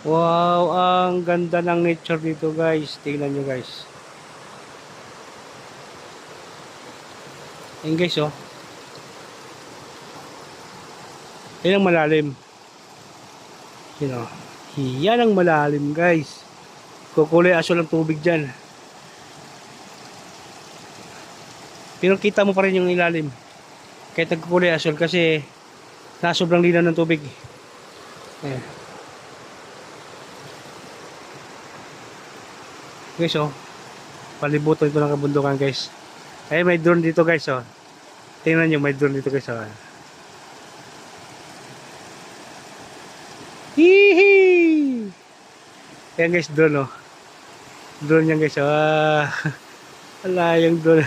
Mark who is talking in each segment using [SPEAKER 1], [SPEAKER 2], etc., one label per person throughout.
[SPEAKER 1] Wow, ang ganda ng nature dito guys. Tingnan nyo guys. Ayan guys oh. Yan ang malalim. Yan oh. Yan ang malalim guys. Kukulay asul ang tubig dyan. Pero kita mo pa rin yung ilalim. Kahit nagkukulay asul kasi nasobrang linaw ng tubig. Ayan. Guys oh. Palibutan ito ng kabundukan guys. Ay may drone dito guys oh. Tingnan nyo may drone dito guys oh. Hihi! Ayan guys drone oh. Drone yan guys oh. Ala yung drone.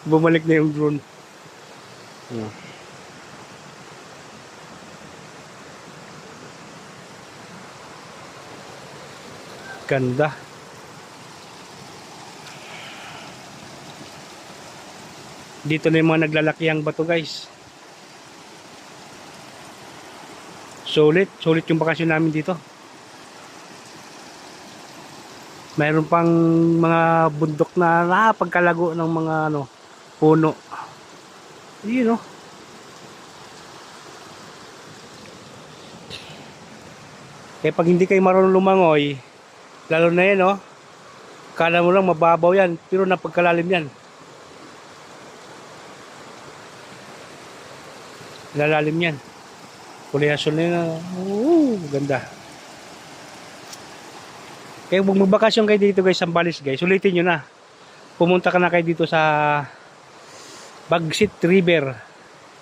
[SPEAKER 1] Bumalik na yung drone. Ganda. Dito na yung mga naglalakihang bato guys. Sulit yung bakasyon namin dito. Mayroon pang mga bundok na napagkalago ng mga puno. Yun oh. Kaya pag hindi kayo marunong lumangoy, lalo na yan oh, kala mo lang mababaw yan, pero napagkalalim yan. Lalalim yan. Kulay asul na yun. Ganda. Kaya kung magbakasyon kayo dito guys, Zambales guys, ulitin nyo na. Pumunta ka na kayo dito sa Bagsit River.